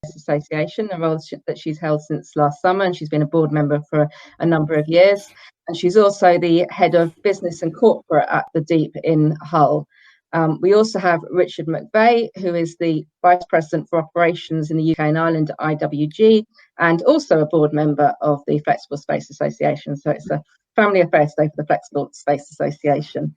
Association, a role that she's held since last summer, and she's been a board member for a number of years. And she's also the head of business and corporate at the Deep in Hull. We also have Richard McVay, who is the Vice President for Operations in the UK and Ireland at IWG, and also a board member of the Flexible Space Association. So it's a family affair today for the Flexible Space Association.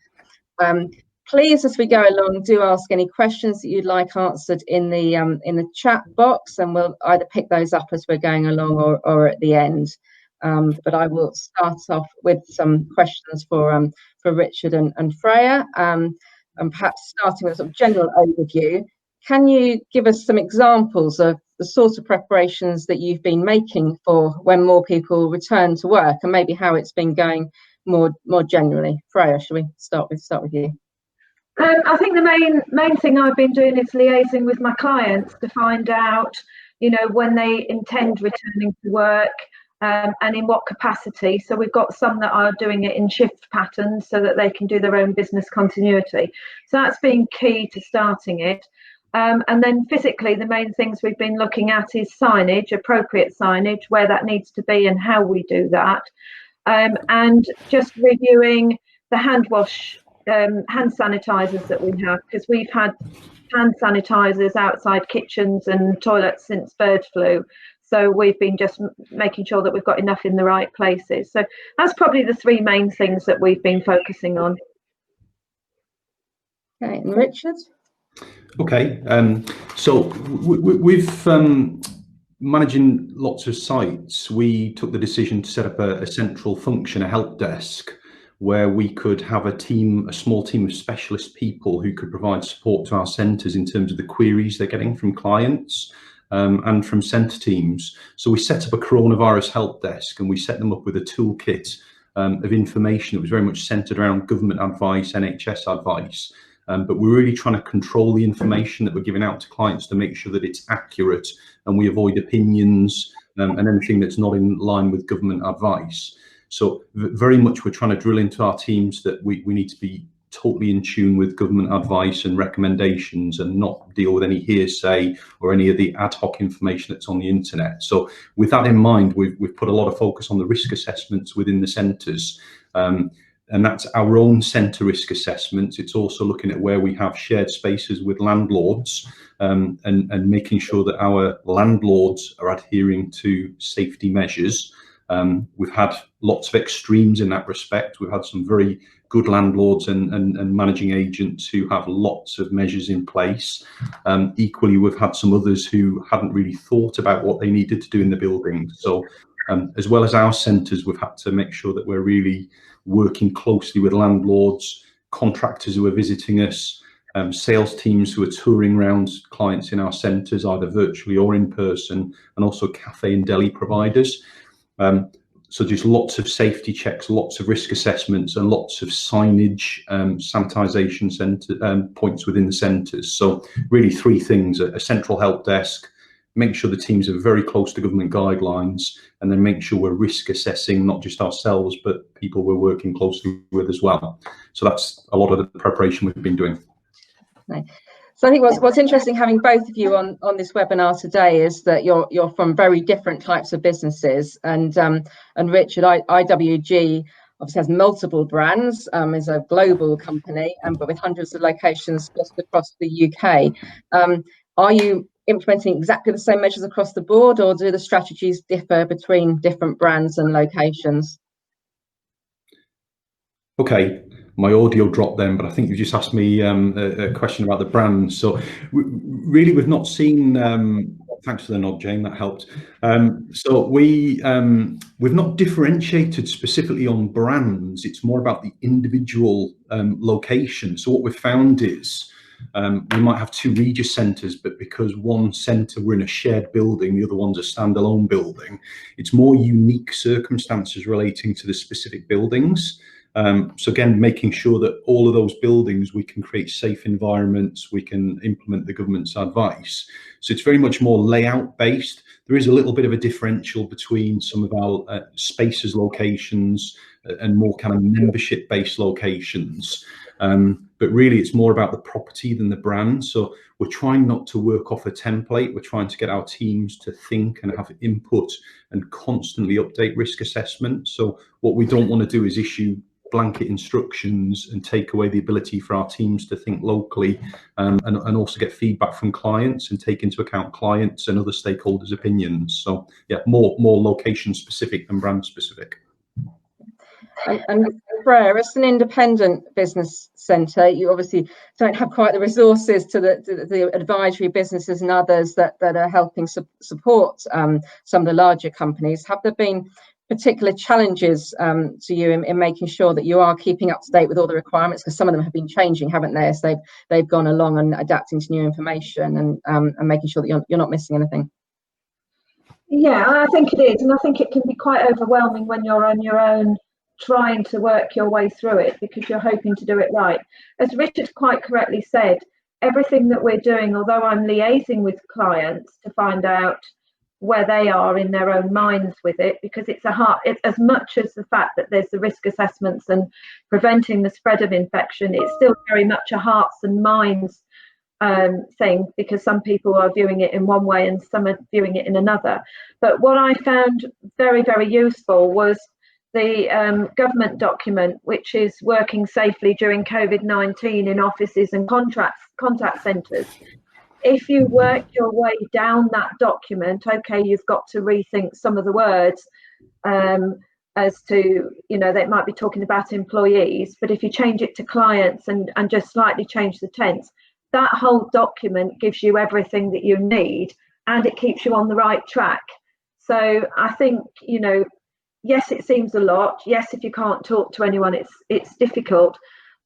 Please, as we go along, do ask any questions that you'd like answered in the chat box, and we'll either pick those up as we're going along or at the end. But I will start off with some questions for Richard and Freya. And perhaps starting with a sort of general overview, can you give us some examples of the sort of preparations that you've been making for when more people return to work, and maybe how it's been going more generally? Freya, shall we start with you? I think the main thing I've been doing is liaising with my clients to find out, when they intend returning to work. And in what capacity. So we've got some that are doing it in shift patterns so that they can do their own business continuity. So that's been key to starting it. And then physically, the main things we've been looking at is signage, appropriate signage, where that needs to be and how we do that. And just reviewing the hand sanitizers that we have, because we've had hand sanitizers outside kitchens and toilets since bird flu. So we've been just making sure that we've got enough in the right places. So that's probably the three main things that we've been focusing on. Okay, and Richard? Okay, so with managing lots of sites, we took the decision to set up a central function, a help desk, where we could have a small team of specialist people who could provide support to our centres in terms of the queries they're getting from clients. And from centre teams. So we set up a coronavirus help desk, and we set them up with a toolkit of information that was very much centred around government advice, NHS advice. But we're really trying to control the information that we're giving out to clients to make sure that it's accurate, and we avoid opinions and anything that's not in line with government advice. So very much we're trying to drill into our teams that we need to be totally in tune with government advice and recommendations, and not deal with any hearsay or any of the ad hoc information that's on the internet. So with that in mind, we've put a lot of focus on the risk assessments within the centres, and that's our own centre risk assessments. It's also looking at where we have shared spaces with landlords, and making sure that our landlords are adhering to safety measures. We've had lots of extremes in that respect. We've had some very good landlords and managing agents who have lots of measures in place. Equally, we've had some others who hadn't really thought about what they needed to do in the building. So as well as our centres, we've had to make sure that we're really working closely with landlords, contractors who are visiting us, sales teams who are touring around clients in our centres, either virtually or in person, and also cafe and deli providers. So just lots of safety checks, lots of risk assessments, and lots of signage, sanitisation points within the centres. So really three things: a central help desk, make sure the teams are very close to government guidelines, and then make sure we're risk assessing not just ourselves, but people we're working closely with as well. So that's a lot of the preparation we've been doing. Right. So I think what's interesting having both of you on this webinar today is that you're from very different types of businesses, and Richard, IWG obviously has multiple brands, is a global company, but with hundreds of locations just across the UK. Are you implementing exactly the same measures across the board, or do the strategies differ between different brands and locations? Okay, my audio dropped then, but I think you just asked me a question about the brands. So really, we've not seen. Thanks for the nod, Jane. That helped. So we've not differentiated specifically on brands. It's more about the individual location. So what we've found is we might have two Regis centres, but because one centre we're in a shared building, the other one's a standalone building. It's more unique circumstances relating to the specific buildings. So again, making sure that all of those buildings, we can create safe environments, we can implement the government's advice. So it's very much more layout based. There is a little bit of a differential between some of our spaces locations and more kind of membership based locations. But really it's more about the property than the brand. So we're trying not to work off a template. We're trying to get our teams to think and have input and constantly update risk assessment. So what we don't want to do is issue blanket instructions and take away the ability for our teams to think locally, and also get feedback from clients and take into account clients and other stakeholders' opinions. So yeah, more location specific than brand specific. And Freya, as an independent business centre, you obviously don't have quite the resources to the advisory businesses and others that are helping support some of the larger companies. Have there been particular challenges to you in making sure that you are keeping up to date with all the requirements? Because some of them have been changing, haven't they, as they've gone along and adapting to new information and making sure that you're not missing anything. Yeah, I think it is, and I think it can be quite overwhelming when you're on your own trying to work your way through it, because you're hoping to do it right. As Richard quite correctly said, everything that we're doing, although I'm liaising with clients to find out where they are in their own minds with it, because it's as much as the fact that there's the risk assessments and preventing the spread of infection, it's still very much a hearts and minds thing, because some people are viewing it in one way and some are viewing it in another. But what I found very, very useful was the government document, which is working safely during COVID-19 in offices and contact centres. If you work your way down that document, okay, you've got to rethink some of the words as to, they might be talking about employees, but if you change it to clients and just slightly change the tense, that whole document gives you everything that you need, and it keeps you on the right track. So I think, yes, it seems a lot. Yes, if you can't talk to anyone, it's difficult.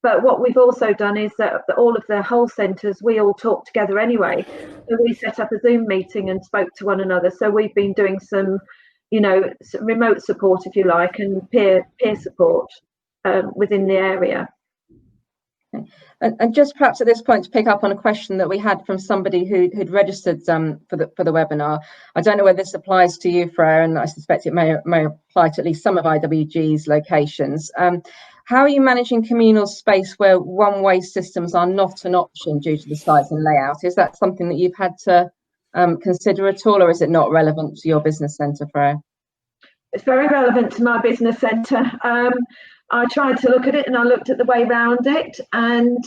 But what we've also done is that all of the whole centres, we all talk together anyway. So we set up a Zoom meeting and spoke to one another. So we've been doing some, some remote support, if you like, and peer support within the area. Okay. And just perhaps at this point to pick up on a question that we had from somebody who'd registered for the webinar. I don't know whether this applies to you, Freya, and I suspect it may apply to at least some of IWG's locations. How are you managing communal space where one-way systems are not an option due to the size and layout? Is that something that you've had to consider at all, or is it not relevant to your business centre, Freya? It's very relevant to my business centre. I tried to look at it, and I looked at the way around it, and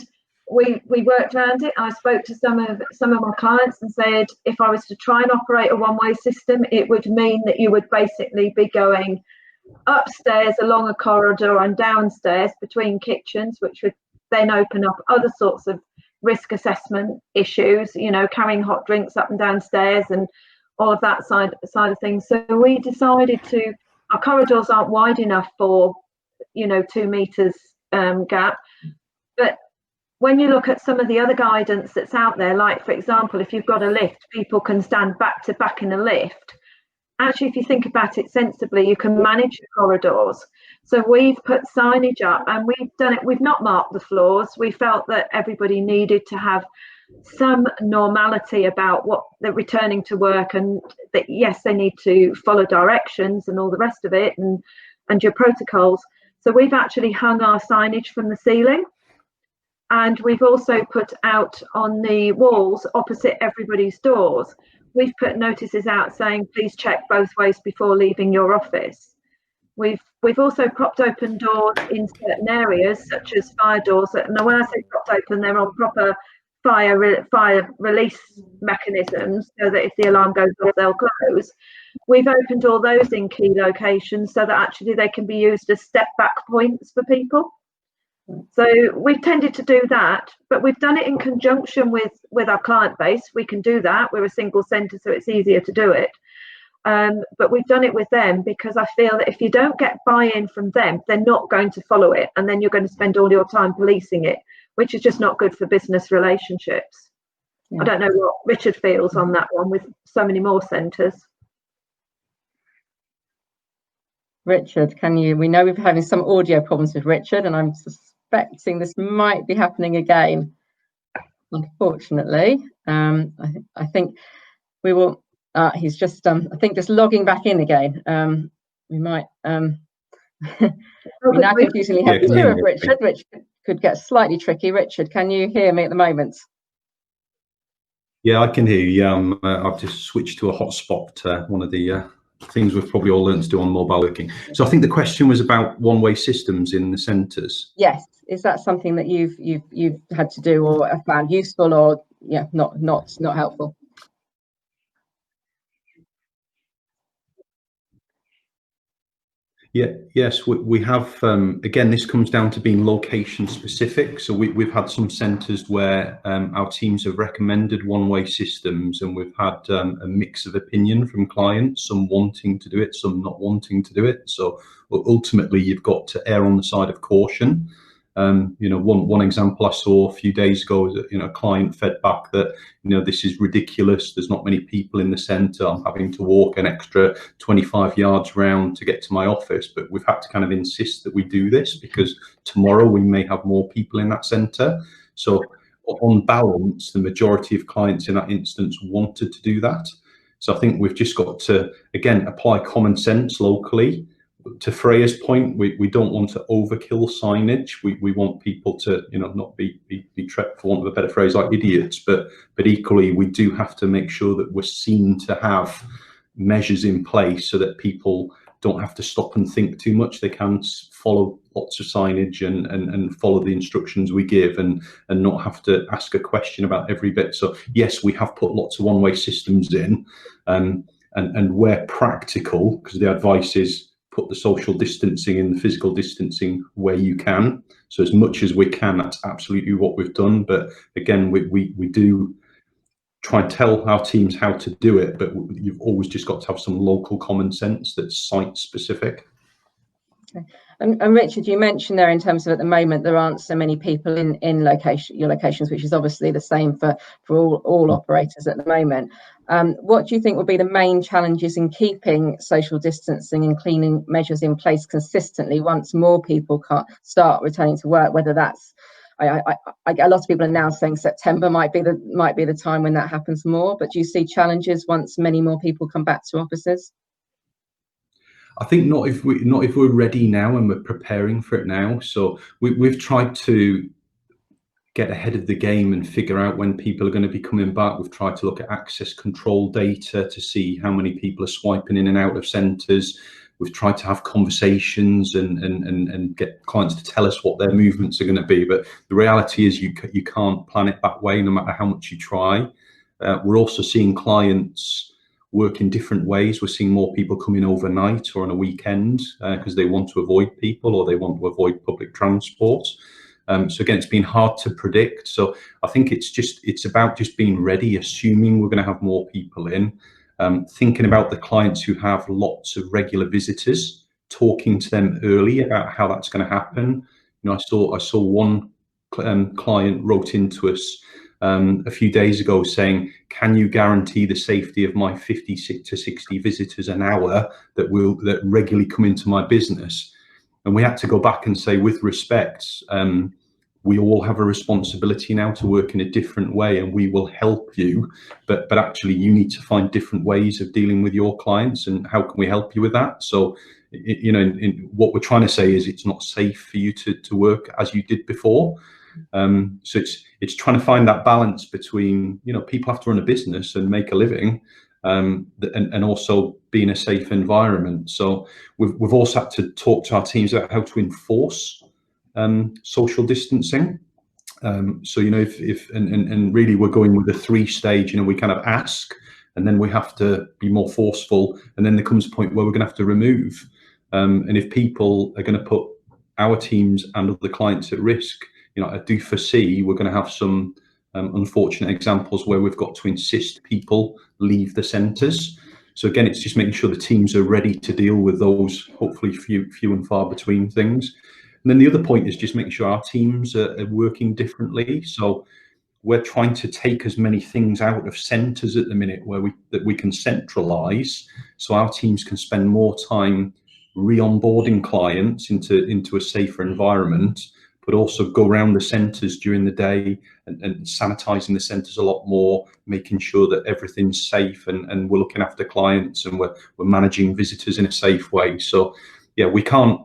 we worked around it. I spoke to some of my clients and said, if I was to try and operate a one-way system, it would mean that you would basically be going upstairs along a corridor and downstairs between kitchens, which would then open up other sorts of risk assessment issues, carrying hot drinks up and downstairs and all of that side of things. So we decided our corridors aren't wide enough for 2 meters gap. But when you look at some of the other guidance that's out there, like, for example, if you've got a lift, people can stand back to back in a lift. Actually, if you think about it sensibly, you can manage the corridors. So we've put signage up, and we've done it. We've not marked the floors. We felt that everybody needed to have some normality about what they're returning to work, and that, yes, they need to follow directions and all the rest of it, and your protocols. So we've actually hung our signage from the ceiling, and we've also put out on the walls opposite everybody's doors. We've put notices out saying, please check both ways before leaving your office. We've also propped open doors in certain areas, such as fire doors. Now, when I say propped open, they're on proper fire release mechanisms, so that if the alarm goes off, they'll close. We've opened all those in key locations so that actually they can be used as step back points for people. So we've tended to do that, but we've done it in conjunction with our client base. We can do that. We're a single centre, so it's easier to do it. But we've done it with them because I feel that if you don't get buy-in from them, they're not going to follow it, and then you're going to spend all your time policing it, which is just not good for business relationships. Yeah. I don't know what Richard feels on that one with so many more centres. Richard, we know we've been having some audio problems with Richard, and I'm suspecting this might be happening again, unfortunately. I think we will, he's just, I think just logging back in again. We might, we now confusingly have two of Richard. could get slightly tricky. Richard, can you hear me at the moment? Yeah, I can hear you. Yeah, I've just switched to a hotspot. One of the things we've probably all learned to do on mobile working. So I think the question was about one-way systems in the centres. Yes, is that something that you've had to do or have found useful, or yeah, not helpful? Yeah, yes, we have. Again, this comes down to being location specific. So we've had some centres where our teams have recommended one-way systems, and we've had a mix of opinion from clients, some wanting to do it, some not wanting to do it. So ultimately, you've got to err on the side of caution. You know, one example I saw a few days ago is that, you know, a client fed back that, you know, this is ridiculous. There's not many people in the centre. I'm having to walk an extra 25 yards round to get to my office. But we've had to kind of insist that we do this because tomorrow we may have more people in that centre. So on balance, the majority of clients in that instance wanted to do that. So I think we've just got to, again, apply common sense locally. To Freya's point, we don't want to overkill signage. We want people to, you know, not be for want of a better phrase, like idiots, but equally we do have to make sure that we're seen to have measures in place so that people don't have to stop and think too much. They can follow lots of signage and follow the instructions we give and not have to ask a question about every bit. So yes, we have put lots of one-way systems in, and where practical, because the advice is put the social distancing and the physical distancing where you can. So as much as we can, that's absolutely what we've done. But again, we do try and tell our teams how to do it, but you've always just got to have some local common sense that's site specific. Okay. And Richard, you mentioned there in terms of at the moment there aren't so many people in your locations, which is obviously the same for all operators at the moment. What do you think will be the main challenges in keeping social distancing and cleaning measures in place consistently once more people can't start returning to work? Whether that's a lot of people are now saying September might be the time when that happens more. But do you see challenges once many more people come back to offices? I think not if we're ready now and we're preparing for it now. So we've tried to get ahead of the game and figure out when people are going to be coming back. We've tried to look at access control data to see how many people are swiping in and out of centres. We've tried to have conversations and get clients to tell us what their movements are going to be. But the reality is you can't plan it that way, no matter how much you try. We're also seeing clients work in different ways. We're seeing more people come in overnight or on a weekend because they want to avoid people or they want to avoid public transport. So again, it's been hard to predict. So I think it's about just being ready, assuming we're going to have more people in, thinking about the clients who have lots of regular visitors, talking to them early about how that's going to happen. You know, I saw one client wrote into us a few days ago saying, can you guarantee the safety of my 50 to 60 visitors an hour that regularly come into my business? And we had to go back and say, with respect, we all have a responsibility now to work in a different way, and we will help you. But actually, you need to find different ways of dealing with your clients, and how can we help you with that? So, you know, what we're trying to say is it's not safe for you to work as you did before. So it's trying to find that balance between, you know, people have to run a business and make a living, and also be in a safe environment. So we've also had to talk to our teams about how to enforce social distancing. So, you know, if really we're going with a 3-stage, you know, we kind of ask, and then we have to be more forceful, and then there comes a point where we're going to have to remove. And if people are going to put our teams and other clients at risk, you know, I do foresee we're going to have some unfortunate examples where we've got to insist people leave the centres. So again, it's just making sure the teams are ready to deal with those hopefully few and far between things. And then the other point is just making sure our teams are working differently. So we're trying to take as many things out of centres at the minute that we can centralise, so our teams can spend more time re-onboarding clients into a safer environment, but also go around the centres during the day and sanitising the centres a lot more, making sure that everything's safe and we're looking after clients and we're managing visitors in a safe way. So yeah, we can't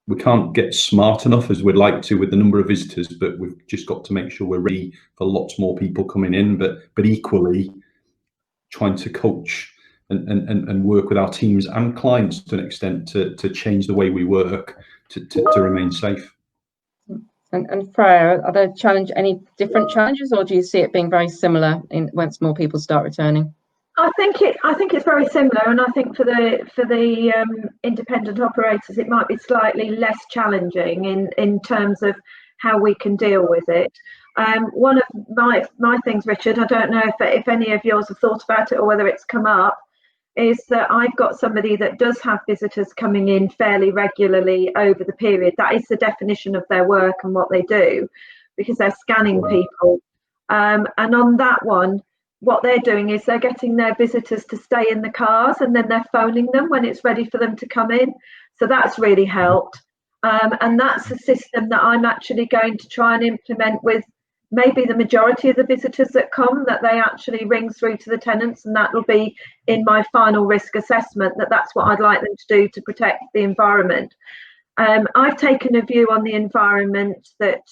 we can't get smart enough as we'd like to with the number of visitors, but we've just got to make sure we're ready for lots more people coming in, but equally trying to coach and work with our teams and clients to an extent to change the way we work to remain safe. And Freya, are there any different challenges, or do you see it being very similar once more people start returning? I think it's very similar, and I think for the independent operators, it might be slightly less challenging in terms of how we can deal with it. One of my things, Richard, I don't know if any of yours have thought about it or whether it's come up, is that I've got somebody that does have visitors coming in fairly regularly over the period. That is the definition of their work and what they do, because they're scanning people. And on that one, what they're doing is they're getting their visitors to stay in the cars, and then they're phoning them when it's ready for them to come in. So that's really helped. And that's a system that I'm actually going to try and implement with maybe the majority of the visitors that come, that they actually ring through to the tenants, and that will be in my final risk assessment, that's what I'd like them to do to protect the environment. I've taken a view on the environment that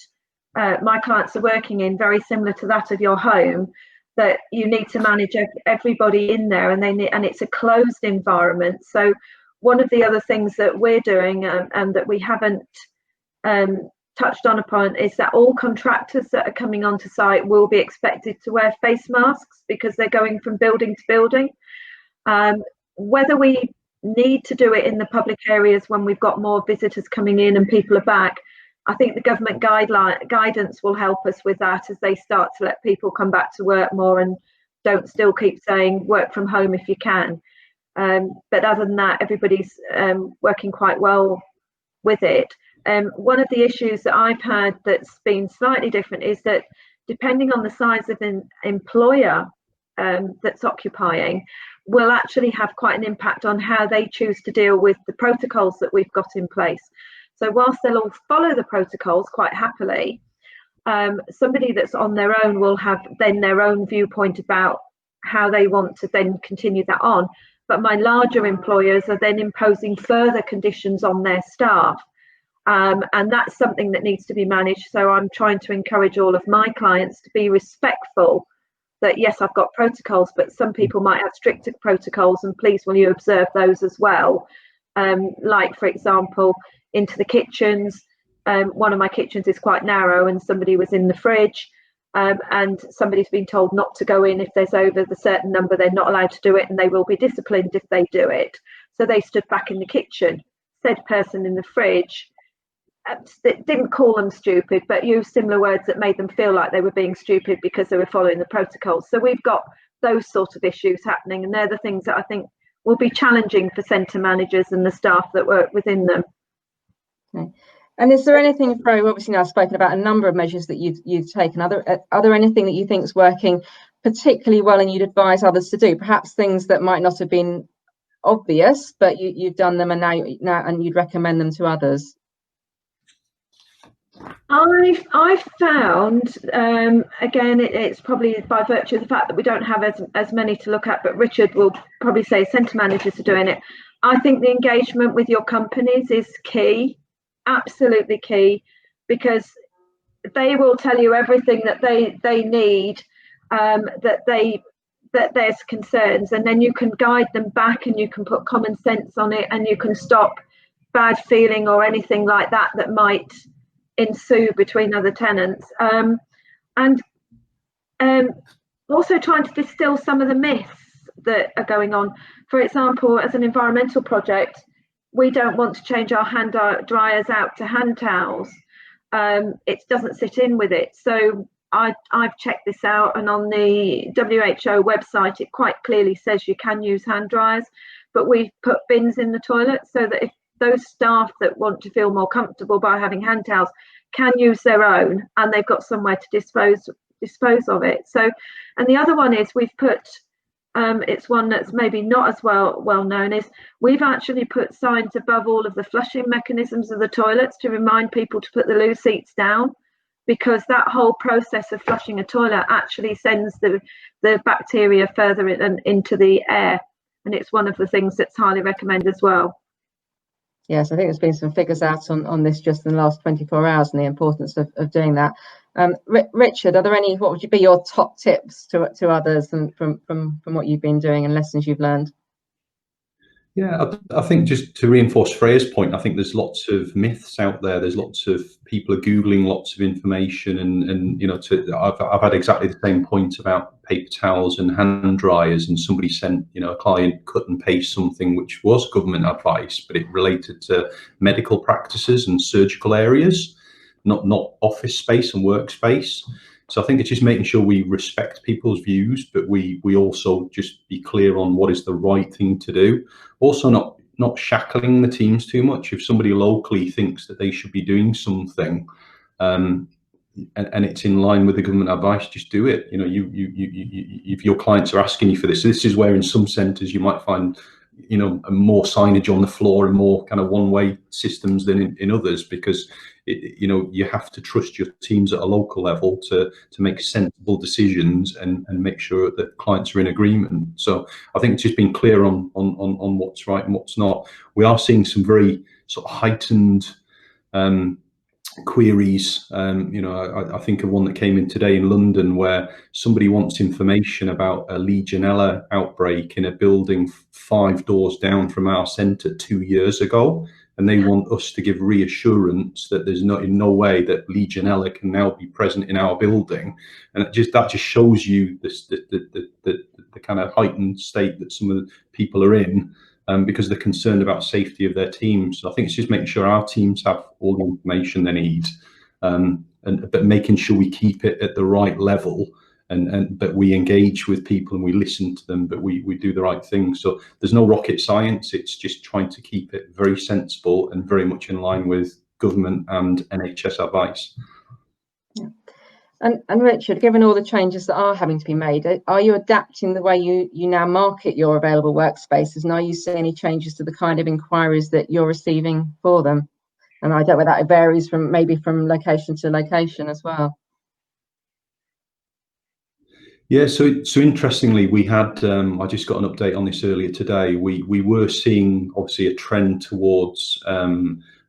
my clients are working in, very similar to that of your home, that you need to manage everybody in there, and it's a closed environment. So one of the other things that we're doing and that we haven't touched on upon is that all contractors that are coming onto site will be expected to wear face masks, because they're going from building to building. Whether we need to do it in the public areas when we've got more visitors coming in and people are back, I think the government guidance will help us with that, as they start to let people come back to work more and don't still keep saying work from home if you can. But other than that, everybody's working quite well with it. One of the issues that I've had that's been slightly different is that depending on the size of an employer that's occupying, will actually have quite an impact on how they choose to deal with the protocols that we've got in place. So whilst they'll all follow the protocols quite happily, somebody that's on their own will have then their own viewpoint about how they want to then continue that on. But my larger employers are then imposing further conditions on their staff. And that's something that needs to be managed. So I'm trying to encourage all of my clients to be respectful that, yes, I've got protocols, but some people might have stricter protocols, and please will you observe those as well. Like, for example, into the kitchens. One of my kitchens is quite narrow, and somebody was in the fridge, and somebody's been told not to go in if there's over the certain number. They're not allowed to do it, and they will be disciplined if they do it. So they stood back in the kitchen. Said person in the fridge didn't call them stupid, but used similar words that made them feel like they were being stupid because they were following the protocols. So we've got those sort of issues happening, and they're the things that I think will be challenging for centre managers and the staff that work within them. Okay. And is there anything, Freya, obviously now I've spoken about a number of measures that you've taken. Are there anything that you think is working particularly well and you'd advise others to do? Perhaps things that might not have been obvious, but you've done them and now and you'd recommend them to others? I've found, again, it's probably by virtue of the fact that we don't have as many to look at, but Richard will probably say centre managers are doing it. I think the engagement with your companies is key, absolutely key, because they will tell you everything that they need, that there's concerns, and then you can guide them back, and you can put common sense on it, and you can stop bad feeling or anything like that might ensue between other tenants, and also trying to distill some of the myths that are going on. For example, as an environmental project, we don't want to change our hand dryers out to hand towels. It doesn't sit in with it. So I've checked this out, and on the WHO website it quite clearly says you can use hand dryers, but we've put bins in the toilet so that if those staff that want to feel more comfortable by having hand towels can use their own, and they've got somewhere to dispose of it. So, and the other one is we've put, it's one that's maybe not as well known, is we've actually put signs above all of the flushing mechanisms of the toilets to remind people to put the loo seats down, because that whole process of flushing a toilet actually sends the bacteria further into the air, and it's one of the things that's highly recommended as well. Yes, I think there's been some figures out on this just in the last 24 hours and the importance of doing that. Richard, are there any, what would you be your top tips to others and from what you've been doing and lessons you've learned? Yeah, I think just to reinforce Freya's point, I think there's lots of myths out there. There's lots of people are Googling lots of information, and you know, I've had exactly the same point about paper towels and hand dryers, and somebody sent, you know, a client cut and paste something which was government advice, but it related to medical practices and surgical areas, not office space and workspace. So I think it's just making sure we respect people's views, but we also just be clear on what is the right thing to do. Also, not shackling the teams too much. If somebody locally thinks that they should be doing something, and it's in line with the government advice, just do it. You know, if your clients are asking you for this is where in some centres you might find, you know, more signage on the floor and more kind of one-way systems than in others, because you know, you have to trust your teams at a local level to make sensible decisions and make sure that clients are in agreement. So I think it's just being clear on what's right and what's not. We are seeing some very sort of heightened queries. You know, I think of one that came in today in London where somebody wants information about a Legionella outbreak in a building 5 doors down from our centre 2 years ago, and they want us to give reassurance that there's in no way that Legionella can now be present in our building. And that just shows you the kind of heightened state that some of the people are in, because they're concerned about safety of their teams. So I think it's just making sure our teams have all the information they need, but making sure we keep it at the right level, and but we engage with people and we listen to them, but we do the right thing. So there's no rocket science. It's just trying to keep it very sensible and very much in line with government and NHS advice. Yeah. And Richard, given all the changes that are having to be made, are you adapting the way you now market your available workspaces, and are you seeing any changes to the kind of inquiries that you're receiving for them? And I don't know whether that varies from location to location as well. Yeah, so interestingly, we had, I just got an update on this earlier today. We were seeing obviously a trend towards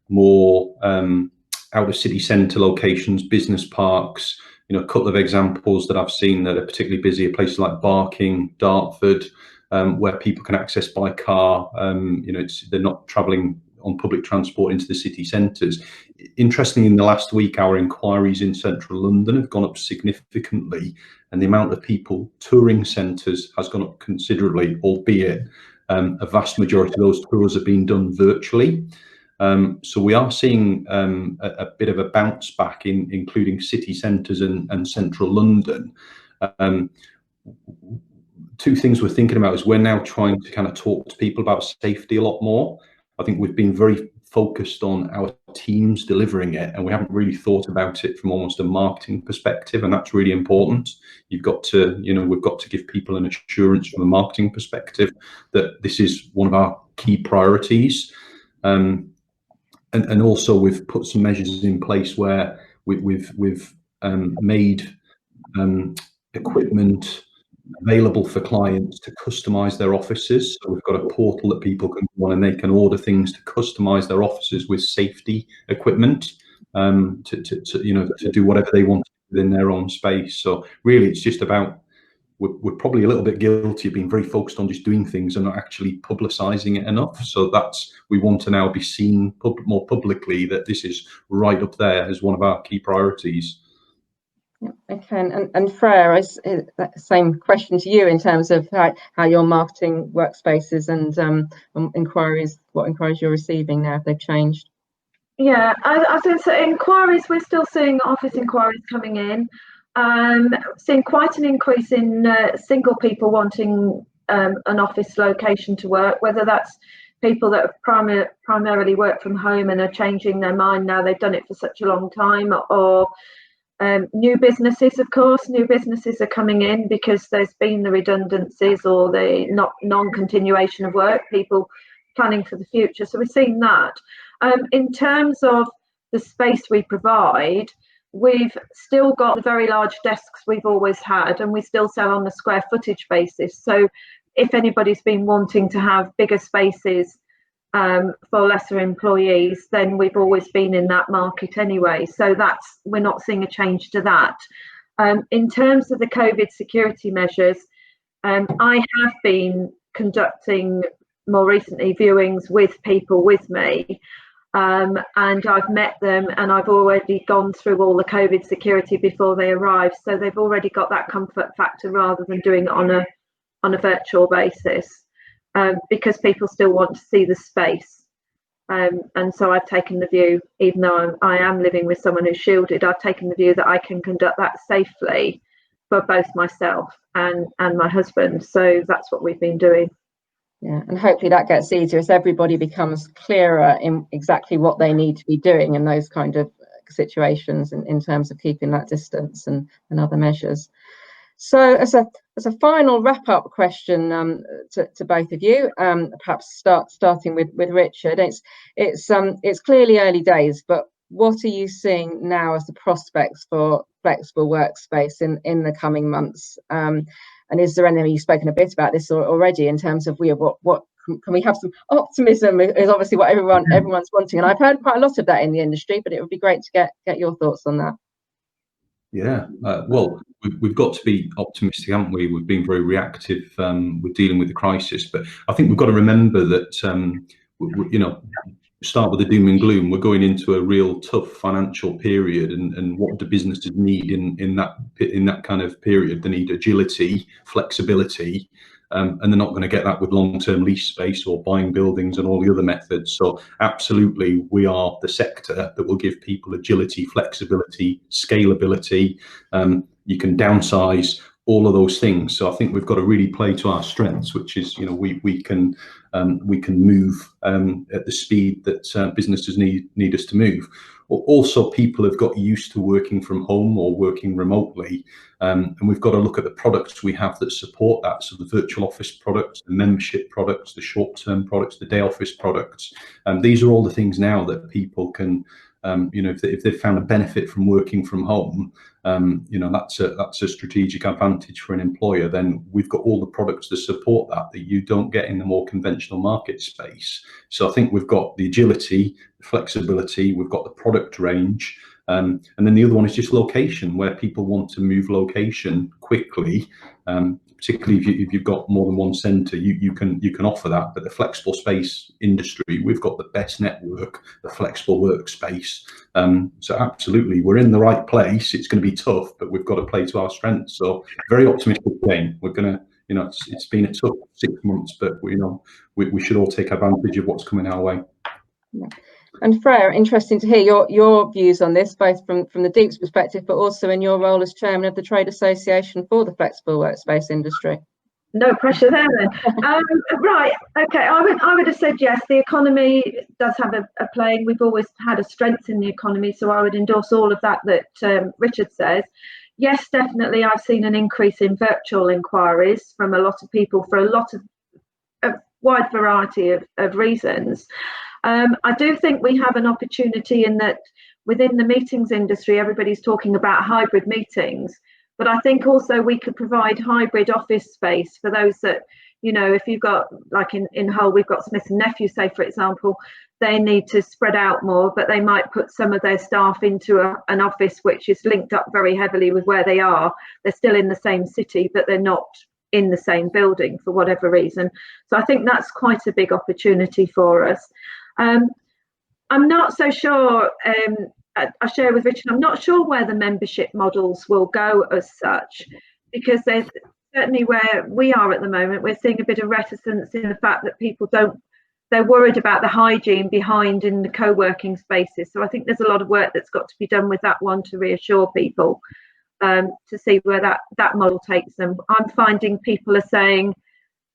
more out of city centre locations, business parks. You know, a couple of examples that I've seen that are particularly busy are places like Barking, Dartford, where people can access by car. You know, they're not travelling on public transport into the city centres. Interestingly, in the last week, our inquiries in central London have gone up significantly, and the amount of people touring centres has gone up considerably, albeit a vast majority of those tours are being done virtually. So we are seeing a bit of a bounce back including city centres and central London. Two things we're thinking about is we're now trying to kind of talk to people about safety a lot more. I think we've been very focused on our teams delivering it, and we haven't really thought about it from almost a marketing perspective, and that's really important. You've got to, you know, we've got to give people an assurance from a marketing perspective that this is one of our key priorities. And also we've put some measures in place where we've made equipment available for clients to customize their offices. So we've got a portal that people can go on and they can order things to customize their offices with safety equipment, to do whatever they want within their own space. So really it's just about, we're probably a little bit guilty of being very focused on just doing things and not actually publicizing it enough. So we want to now be seen more publicly that this is right up there as one of our key priorities. Okay, and Freya, same question to you in terms of how you're marketing workspaces and inquiries, what inquiries you're receiving now, if they've changed. Yeah, I think so. Inquiries, we're still seeing office inquiries coming in. Seeing quite an increase in single people wanting an office location to work, whether that's people that have primarily worked from home and are changing their mind now they've done it for such a long time, or new businesses. Of course, new businesses are coming in because there's been the redundancies or the non-continuation of work, people planning for the future. So we're seeing that. In terms of the space we provide, we've still got the very large desks we've always had, and we still sell on the square footage basis. So if anybody's been wanting to have bigger spaces for lesser employees, then we've always been in that market anyway. So we're not seeing a change to that. In terms of the COVID security measures, I have been conducting more recently viewings with people with me, and I've met them, and I've already gone through all the COVID security before they arrive, so they've already got that comfort factor rather than doing it on a virtual basis, because people still want to see the space. And so I've taken the view, even though I am living with someone who's shielded, I've taken the view that I can conduct that safely for both myself and my husband. So that's what we've been doing. Yeah, and hopefully that gets easier as everybody becomes clearer in exactly what they need to be doing in those kind of situations, in terms of keeping that distance and other measures. So as a final wrap-up question to both of you, perhaps starting with Richard, it's clearly early days, but what are you seeing now as the prospects for flexible workspace in the coming months? And is there anything, you've spoken a bit about this already, in terms of what can we have some optimism is obviously what everyone's wanting, and I've heard quite a lot of that in the industry, but it would be great to get your thoughts on that. Yeah, well, we've got to be optimistic, haven't we? We've been very reactive with dealing with the crisis, but I think we've got to remember that start with the doom and gloom. We're going into a real tough financial period, and what do businesses need in that kind of period? They need agility, flexibility, and they're not going to get that with long-term lease space or buying buildings and all the other methods. So absolutely, we are the sector that will give people agility, flexibility, scalability. You can downsize, all of those things. So I think we've got to really play to our strengths, which is, we can move at the speed that businesses need us to move. Also, people have got used to working from home or working remotely, and we've got to look at the products we have that support that. So the virtual office products, the membership products, the short-term products, the day office products. These are all the things now that people can, if they've found a benefit from working from home, that's a strategic advantage for an employer. Then we've got all the products to support that you don't get in the more conventional market space. So I think we've got the agility, the flexibility, we've got the product range, and then the other one is just location, where people want to move location quickly. Particularly if you've got more than one centre, you can offer that. But the flexible space industry, we've got the best network, the flexible workspace. So absolutely, we're in the right place. It's going to be tough, but we've got to play to our strengths. So very optimistic again. We're going to, it's been a tough 6 months, but we should all take advantage of what's coming our way. Yeah. And Freya, interesting to hear your views on this, both from the Deep's perspective, but also in your role as chairman of the trade association for the flexible workspace industry. No pressure there then. Right, okay, I would have said yes, the economy does have a play. We've always had a strength in the economy, so I would endorse all of that Richard says. Yes, definitely, I've seen an increase in virtual inquiries from a lot of people for a lot of a wide variety of reasons. I do think we have an opportunity in that within the meetings industry, everybody's talking about hybrid meetings, but I think also we could provide hybrid office space for those that, if you've got, like in Hull, we've got Smith & Nephew, say, for example, they need to spread out more, but they might put some of their staff into an office which is linked up very heavily with where they are. They're still in the same city, but they're not in the same building for whatever reason. So I think that's quite a big opportunity for us. I'm not so sure, I share with Richard, I'm not sure where the membership models will go as such, because there's certainly where we are at the moment, we're seeing a bit of reticence in the fact that people they're worried about the hygiene behind in the co-working spaces. So I think there's a lot of work that's got to be done with that one to reassure people, to see where that model takes them. I'm finding people are saying,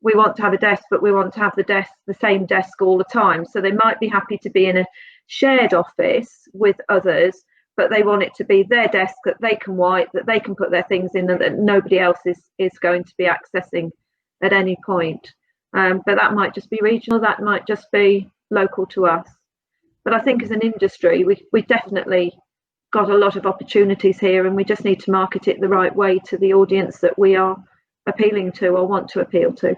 we want to have a desk, but we want to have the same desk all the time. So they might be happy to be in a shared office with others, but they want it to be their desk that they can wipe, that they can put their things in, and that nobody else is going to be accessing at any point. But that might just be regional, that might just be local to us. But I think as an industry, we definitely got a lot of opportunities here, and we just need to market it the right way to the audience that we are appealing to or want to appeal to.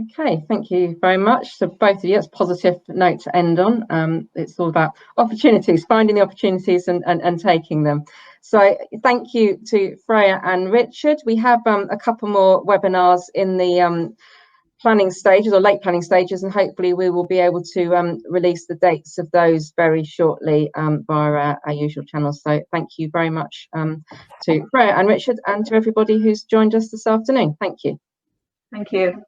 Okay, thank you very much. So both of you, it's a positive note to end on. It's all about opportunities, finding the opportunities and taking them. So thank you to Freya and Richard. We have a couple more webinars in the planning stages or late planning stages, and hopefully we will be able to release the dates of those very shortly via our usual channels. So thank you very much to Freya and Richard, and to everybody who's joined us this afternoon. Thank you. Thank you.